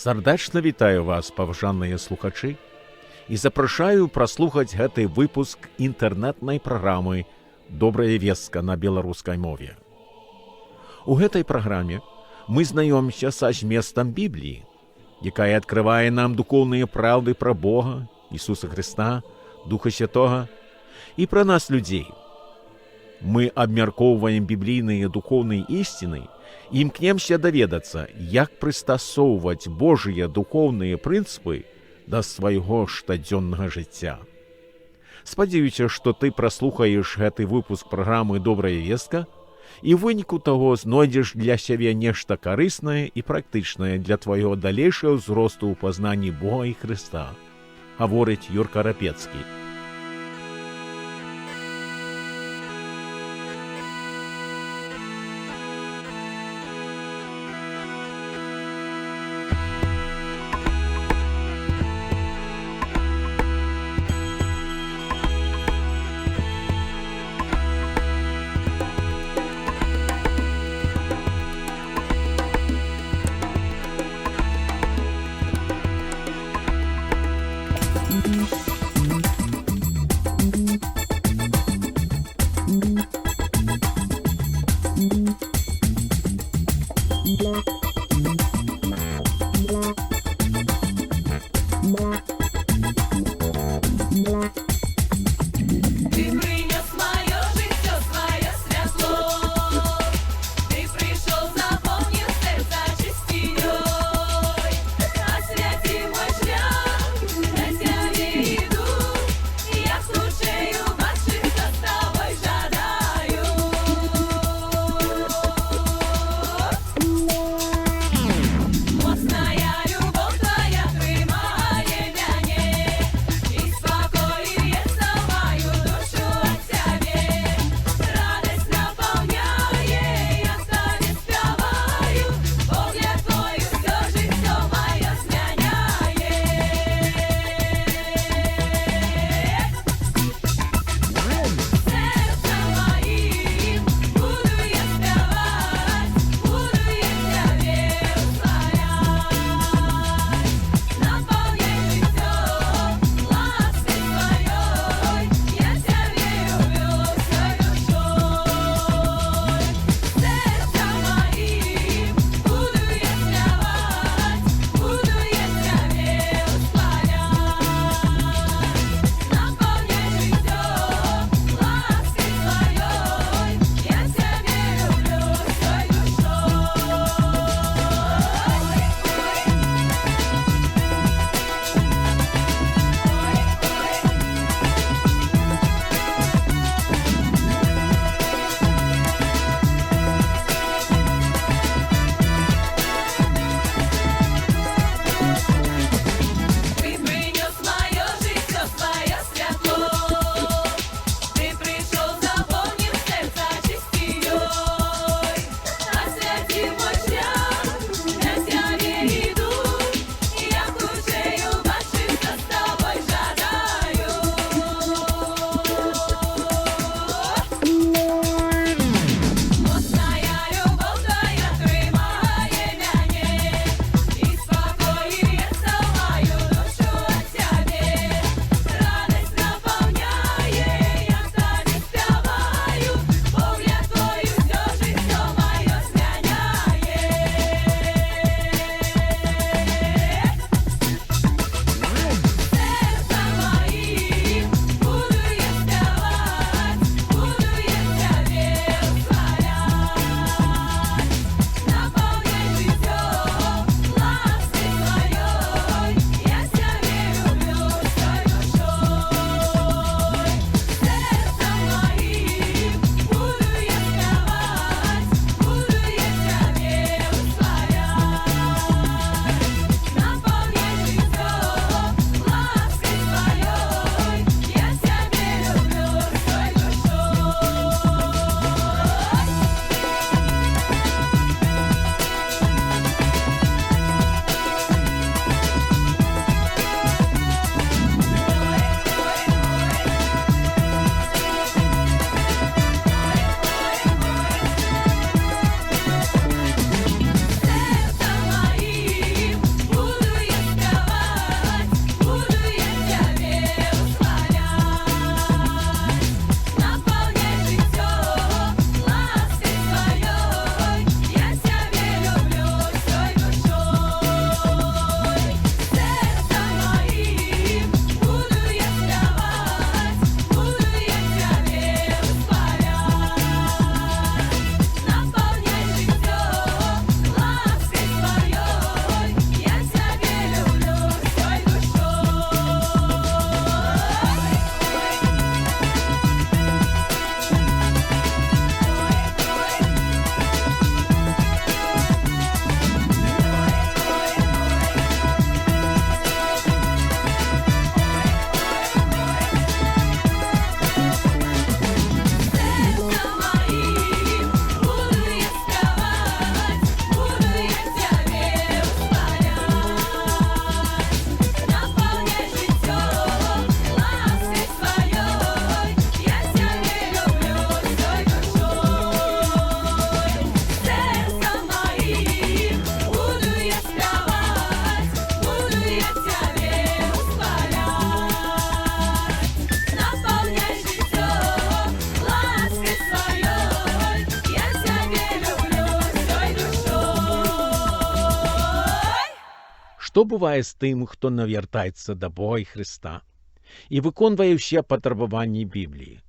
Сардэчна вітаю вас, паважаныя слухачы, і запрашаю праслухаць гэты выпуск інтэрнэтнай праграмы «Добрая вестка» на беларускай мове. У гэтай праграме мы знаёмся са зместам Бібліі, якая адкрывае нам духоўныя праўды пра Бога, Ісуса Хрыста, Духа Святога і пра нас, людзей. Мы абмяркоўваем біблійныя духоўныя ісціны і імкнемся даведацца, як прыстасоўваць Божыя духоўныя прынцыпы да свайго штодзённага жыцця. Спадзяюся, што ты праслухаеш гэты выпуск праграмы «Добрая вестка» і ў выніку таго знойдзеш для сябе нешта карыснае і практычнае для твайго далейшага ўзросту ў пазнанні Бога і Хрыста, гаворыць Юрка Рапецкі. Що буває з тим, хто навертається до Бога і Христа і виконує всі потребування Біблії?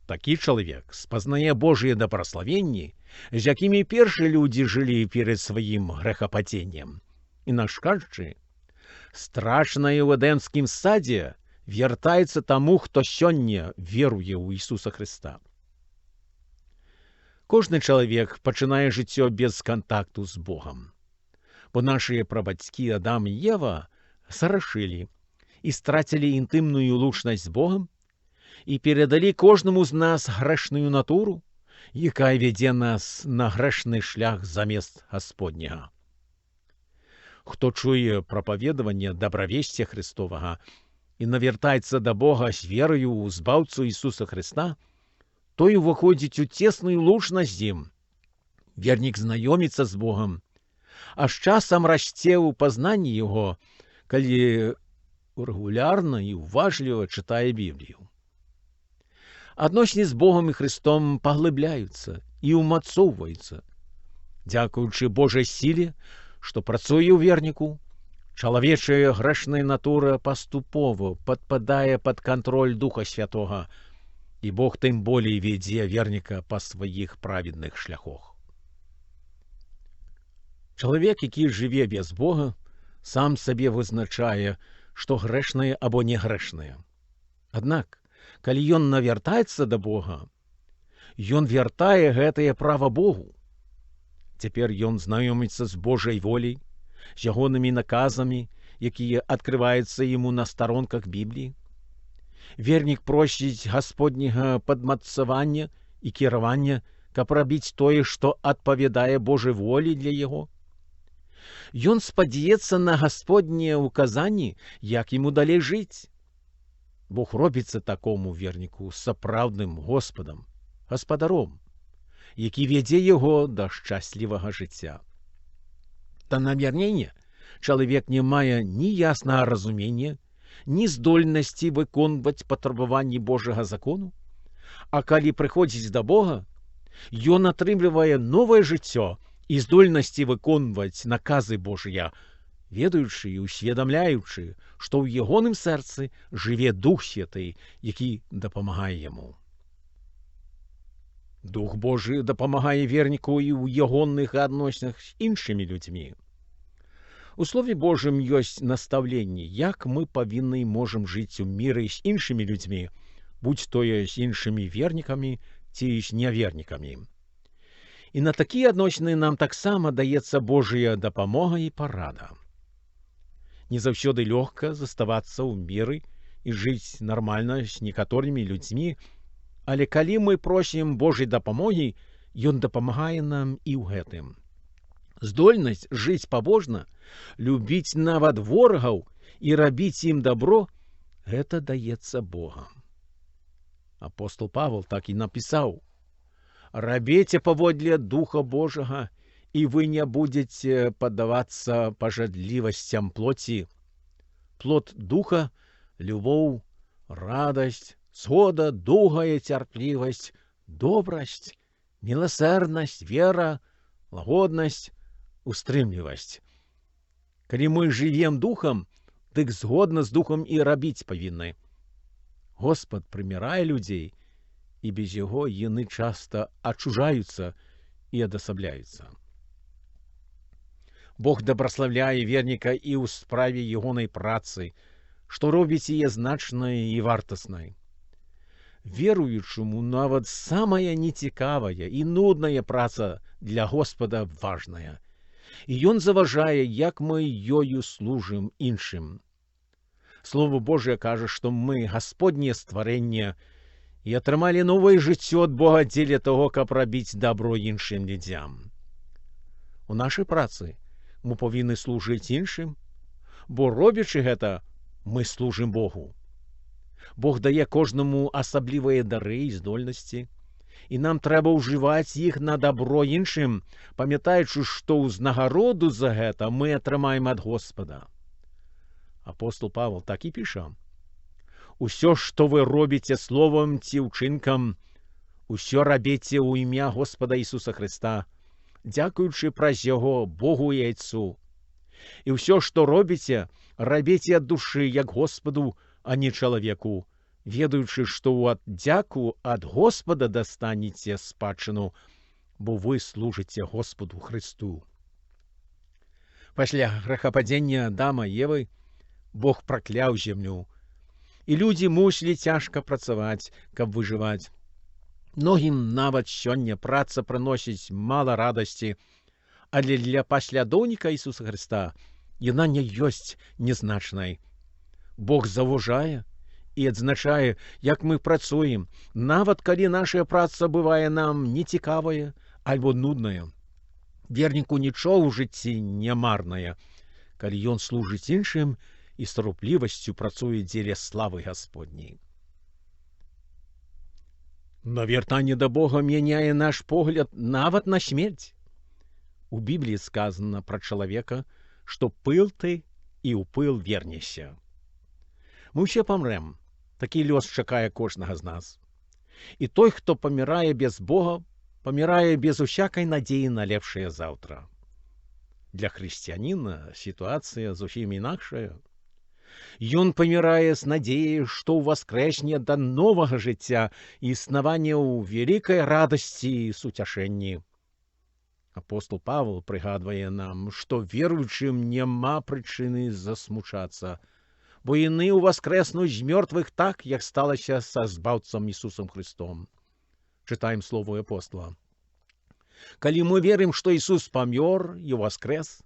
Такий чоловік спознає Божє добрословення, з якими перші люди жили перед своїм грехопадінням. Інакше кажучи, страшне в Едемському саді вертається тому, хто сьогодні вірує у Ісуса Христа. Кожен чоловік починає життя без контакту з Богом. Бо наші прабатьки Адам і Єва согрешили і стратили інтимну лучність з Богом і передали кожному з нас грешну натуру, яка веде нас на грешний шлях замість Господнього. Хто чує проповідування добровістя Христового і навертається до Бога з вірою у Збавцю Ісуса Христа, той виходить у тісну лучність з Ним. Вірник знайомиться з Богом, а з часом расте у познанні Його, коли регулярно і уважливо читає Біблію. Односини з Богом і Христом поглибляються і умацовуються. Дякуючи Божій силі, що працює у вірнику, чоловіча грешна натура поступово підпадає під контроль Духа Святого, і Бог тим більше веде вірника по своїх праведних шляхах. Чоловік, який живе без Бога, сам собі визначає, що грешне або не грешне. Однак, коли ён навертаецца да Бога, ён вяртае гэтае права Богу. Цяпер ён знаёміцца з Божай воляй, з ягонымі наказамі, якія адкрываюцца яму на старонках Бібліі. Вернік просіць Гасподняга падмацавання і кіравання, каб рабіць тое, што адпавядае Божай волі для яго. Ён спадзяецца на Гасподнія ўказанні, як яму далей жыць. Бог робіцца такому верніку сапраўдным Господам, гаспадаром, які вядзе яго да шчаслівага жыцця. Та намернення чалавек не мае ні яснага разумення, ні здольнасці выконваць патрабаванні Божага закону, а калі прыходзіць да Бога, ён атрымлівае новае жыццё і здольнасці выконваць наказы Божыя, ведаючы і усведамляючы, што ў ягоным сэрцы жыве Дух Святы, які дапамагае яму. Дух Божы дапамагае верніку і ў ягоных адносінах з іншымі людзьмі. У Слове Божым ёсць настаўленні, як мы павінны і можам жыць у міры з іншымі людзьмі, будь тое з іншымі вернікамі ці з нявернікамі. І на такія адносіны нам таксама даецца Божая дапамога і парада. Не заўсёды лёгка заставацца ў міры і жыць нармальна з некаторымі людзьмі, але калі мы просім Божай дапамогі, ён дапамагае нам і ў гэтым. Здольнасць жыць пабожна, любіць нават ворагаў і рабіць ім дабро – гэта даецца Богам. Апостол Павел так і напісаў: «Рабіце паводле Духа Божага, і вы не будете паддавацца пажадлівасцям плоці. Плод Духа – любоў, радасць, згода, дугая цярплівасць, добрасць, міласэрнасць, вера, лагоднасць, устрымлівасць». Калі мы жывем Духам, дык згодна з Духам і рабіць павінны. Господ прымірае людзей, і без яго яны часта адчужаюцца і адасабляюцца. Бог дабраславляе верніка і ў справе ягонай працы, што робіць яе значнай і вартаснай. Веруючаму нават самая нецікавая і нудная праца для Господа важная, і ён заважае, як мы ёю служым іншым. Слово Божие кажа, што мы гасподняе стварэнне і атрымалі новае жыццё ад Бога дзеля таго, каб рабіць дабро іншым людзям. У нашай працы мы павінны служыць іншым, бо робячы гэта, мы служым Богу. Бог дае кожнаму асаблівыя дары і здольнасці, і нам трэба ўжываць іх на дабро іншым, памятаючы, што ўзнагароду за гэта мы атрымаем ад Господа. Апостол Павел так і піша: «Усё, што вы робіце словам ці ўчынкам, усё рабіце ў імя Господа Ісуса Христа, дзякуючы праз яго Богу і Айцу. І ўсё, што робіце, рабіце ад душы, як Господу, а не чалавеку, ведаючы, што ў аддзяку ад Господа дастанеце спадчыну, бо вы служыце Господу Христу. Пасля грэхападзення Адама і Евы Бог пракляў зямлю, і людзі мусілі цяжка працаваць, каб выжываць. Многім нават сёння праца прыносіць мала радасці, але для паслядоўніка Ісуса Хрыста яна не ёсць нязначнай. Бог заўважае і адзначае, як мы працуем, нават калі наша праца бывае нам нецікавая альбо нудная. Верніку нічога ў жыцці не марнае, калі ён служыць іншым і з таруплівасцю працуе дзеля славы Гасподняй. Навяртанне да Бога мяняе наш погляд нават на смерць. У Бібліі сказана пра чалавека, што пыл ты і ў пыл вернешся. Мы ўсе памрэм, такі лёс чакае кожнага з нас. І той, хто памірае без Бога, памірае без усякай надзеі на лепшае заўтра. Для хрысціяніна сітуацыя зусім інакшая. Ён памірае з надзеяй, што ўваскрэсне да новага жыцця і існавання ў вялікай радасці і суцяшэнні. Апостол Павел прыгадвае нам, што веруючым няма прычыны засмучацца, бо яны ўваскрэснуць з мёртвых так, як сталася са збаўцам Ісусам Христом. Чытаем слово апостола. Калі мы верым, што Ісус памёр і ўваскрэс,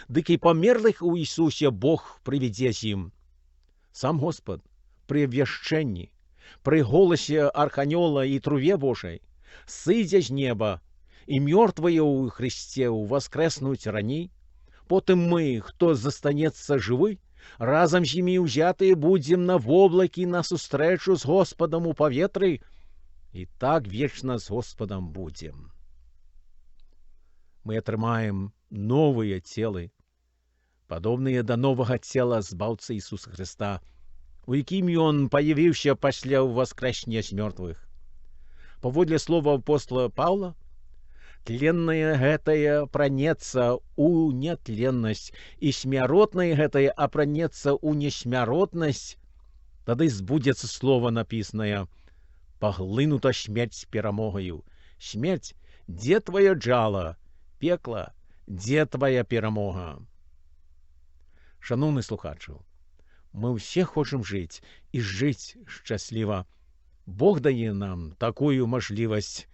дык і памерлых у Ісусе Бог прывядзе з ім. Сам Господ пры абвяшчэнні, пры голасе арханёла і труве Божай сыдзе з неба, і мёртвыя ў Христе ўваскрэснуць раней, потым мы, хто застанецца жывы, разам з імі ўзятыя будзем на воблакі на сустрэчу з Господам у паветры, і так вечна з Господам будзем. Мы атрымаем новыя целы, падобныя да новага цела збаўцы Ісуса Христа, у якім ён паявіўся пасля ўваскрэсення з мёртвых. Паводле слова апостола Паўла, тленнае гэтае апранецца ў нятленнасць, і смяротнае гэтае апранецца ў несмяротнасць. Тады збудзецца слова напіснае: «Паглынута смерць перамогаю. Смерць, дзе твоя джала? Пекла, дзе твоя перамога?» Шановны слухачу, мы ўсе хочам жыць і жыць шчасліва. Бог дае нам такую мажлівасць,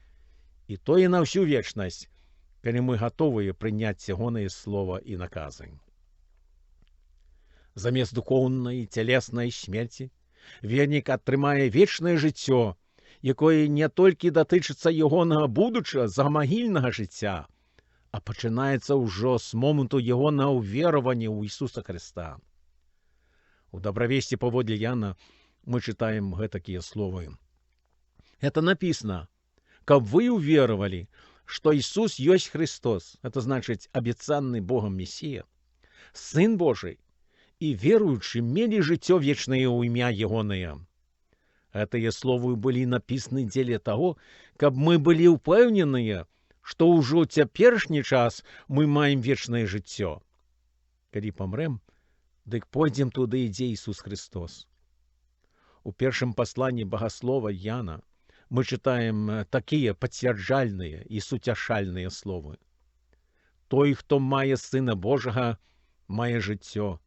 і тое на ўсю вечнасць, калі мы гатовыя прыняць ягонае слова і наказы. Замест духоўнай цялеснай смерці вернік атрымае вечнае жыццё, якое не толькі датычыцца ягонага будучага замагільнага жыцця, а пачынаецца ўжо з моманту ягонага ўверавання ў Ісуса Христа. У дабравесці паводле Яна мы чытаем гэтакія словы. Это написано: «Каб вы уверовали, что Иисус есть Христос», это значит обетованный Богом Мессия, Сын Божий, и верующие имели житё вечное у имя Егоное. Этыя словы были написаны для того, каб мы были упэўненыя, што ўжо цяперашні час мы маем вечнае жыццё. Калі памрэм, дык пойдзем туды, ідзе Ісус Христос. У першым пасланні багаслова Яна мы чытаем такія пацвярджальныя і суцяшальныя словы. Той, хто мае Сына Божага, мае жыццё.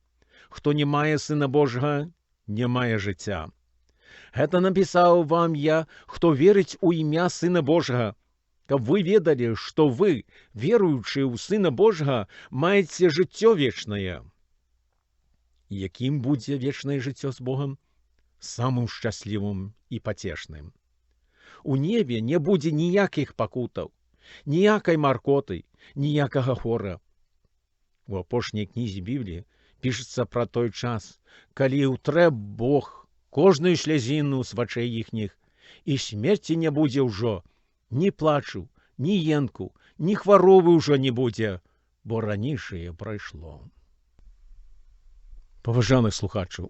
Хто не мае Сына Божага, не мае жыцця. Гэта напісаў вам я, хто верыць у імя Сына Божага, каб вы ведалі, што вы, веруючы ў Сына Божага, маеце жыццё вечнае. Якім будзе вечнае жыццё з Богам? Самым шчаслівым і пацешным. У небе не будзе ніякіх пакутаў, ніякай маркоты, ніякага гора. У апошняй кнізе Бібліі пішацца пра той час, калі ўтрэ Бог кожную слязіну з вачэй іхніх, і смерці не будзе ўжо, ні плачу, ні енку, ні хваробы ўжо не будзе, бо ранейшае прайшло. Паважаны слухачу,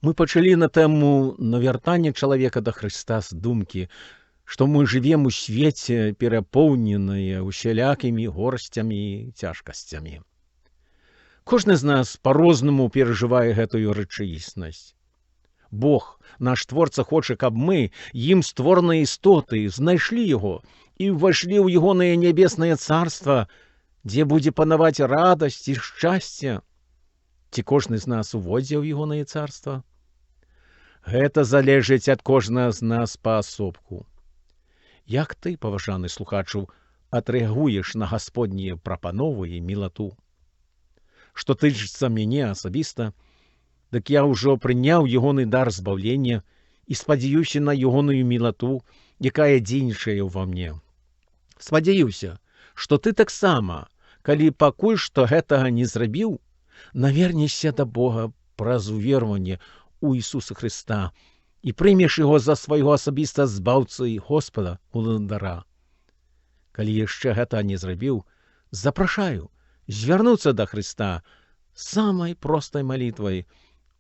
мы пачалі на тэму навяртання чалавека да Хрыста з думкі, што мы жывем у свеце, перапоўненыя усялякімі горасцямі і цяжкасцямі. Кожен з нас по-розному переживає гэтую рэчаіснасць. Бог, наш Творца, хоча, каб мы, ім створаныя істоты, знайшлі Яго і ўвайшлі ў Ягонае нябеснае царства, дзе будзе панаваць радасць і шчасце. Ці кожны з нас увойдзе ў Ягонае царства? Гэта залежыць ад кожнага з нас паасобку. Як ты, паважаны слухачу, адрэагуеш на гасподнія прапановы і мілату? Што тычыцца мяне асабіста, дык я ўжо прыняў ягоны дар збаўлення і спадзяюся на ягоную мілату, якая дзейнічае ўва мне. Спадзяюся, што ты таксама, калі пакуль што гэтага не зрабіў, навернешся да Бога праз уверванне ў Ісуса Хрыста і прымеш Яго за свайго асабіста збаўцу і Господа уладара. Калі яшчэ гэта не зрабіў, запрашаю звярнуцца да Хрыста самай простай малітвай,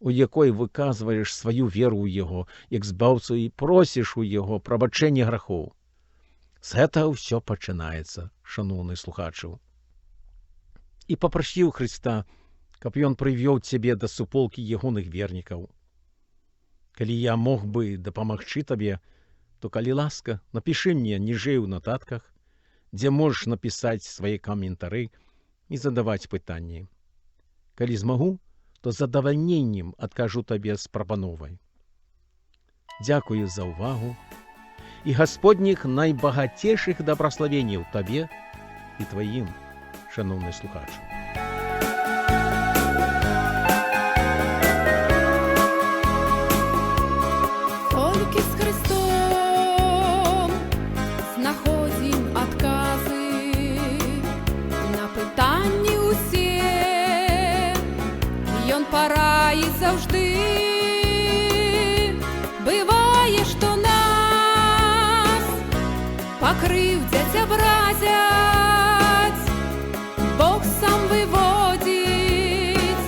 у якой выказваеш сваю веру ў Яго, як збаўцу, і просіш у Яго прабачэння грахоў. З гэтага ўсё пачынаецца, шаноўны слухачу. І папрасіў Хрыста, каб Ён прывёў цябе да суполкі ягоных вернікаў. Калі я мог бы дапамагчы табе, то, калі ласка, напішы мне ніжэй у нататках, дзе можаш напісаць свае каментары і задаваць пытанні. Калі змагу, то з задавальненнем адкажу табе з прапановай. Дзякую за ўвагу і гасподніх найбагацейшых дабраславенняў табе і тваім, шаноўны слухачу. Толькі з Христом знаходзім адказы на пытанні ўсе. Ён параіць заўжды. Бывае, што нас пакрыўдзяць, абразяць, Бог сам выводзіць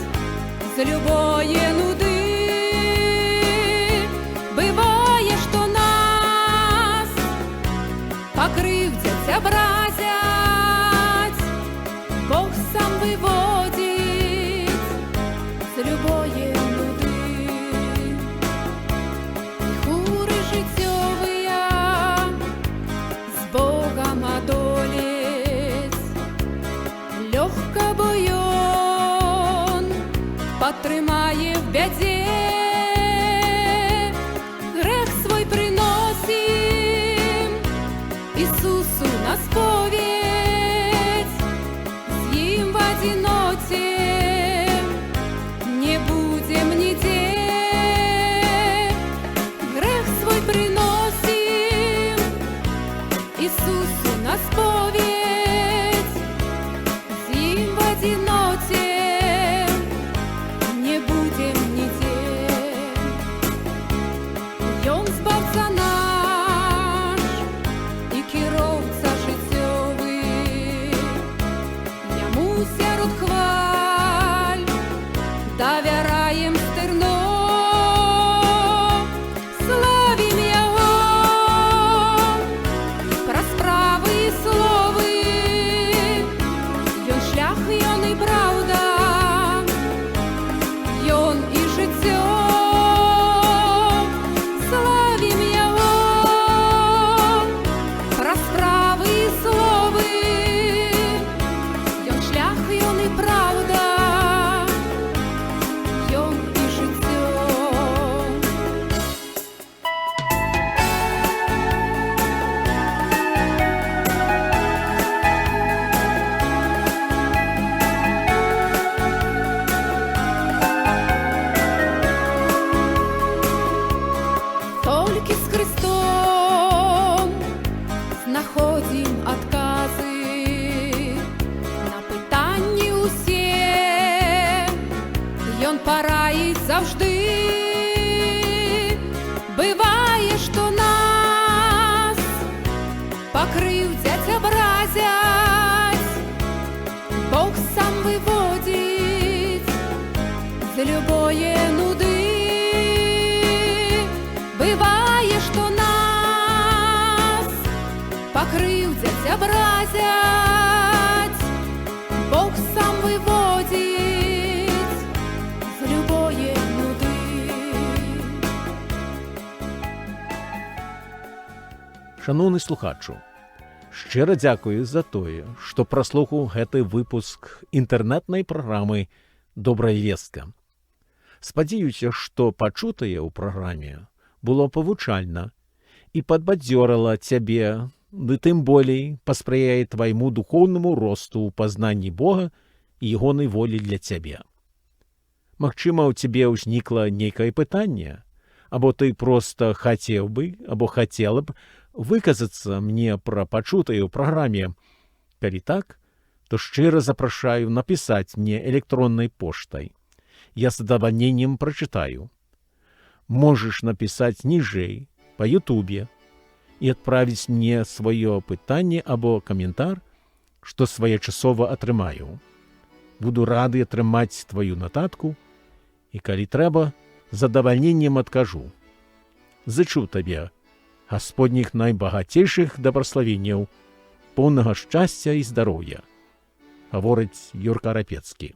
з любое нуды. Бывае, што нас пакрыўдзяць, абразяць, Бог сам выводзіць з любое нуды. І хуры жыццёвыя з Богам адолець лёгка, бо Ён падтрымае в бядзе. Грэх свой прыносім Ісусу на споведь, з ім в адзіноце не будзем нідзе. Грэх свой прыносім Ісусу на споведь, з ім в адзіноце не будзем нідзе. Ён збаўца наш і кіроўца жыццёвы, яму сярод хваль давяраем стырно. Славім Яго пра справы і словы. Ён шлях, ён і праўда, ён і жыццё. Славім Яго пра справы і словы. Ён шлях, ён і праўда, ён і жыццё. Толькі з Христом знаходзім адказы на пытанні ўсе. Ён параіць заўжды. Бывае, што нас пакрыўдзяць, абразяць, Бог сам выводзіць з любое нуды. Бывае, што нас пакрыўдзяць, абразяць, Бог сам выводзіць Шановны слухачу, шчыра дзякую за тое, што праслухаў гэты выпуск інтэрнэтнай праграмы «Добрая вестка». Спадзяюся, што пачутае ў праграме было павучальна і падбадзёрыла цябе, ды тым болей паспрыяе твайму духоўнаму росту ў пазнанні Бога і ягонай волі для цябе. Магчыма, у цябе ўзнікла нейкае пытанне, або ты проста хацеў бы, або хацела б выказацца мне пра пачутае ў праграме. Калі так, то шчыра запрашаю напісаць мне электроннай поштай. Я з задавальненнем прачытаю. Можаш напісаць ніжэй па Ютубе і адправіць мне сваё пытанне або каментар, што своечасова атрымаю. Буду рады атрымаць тваю нататку і, калі трэба, з задавальненнем адкажу. Зычу табе Гасподніх найбагацейшых дабраславенняў, поўнага шчасця і здароўя, гаворыць Юрка Рапецкі.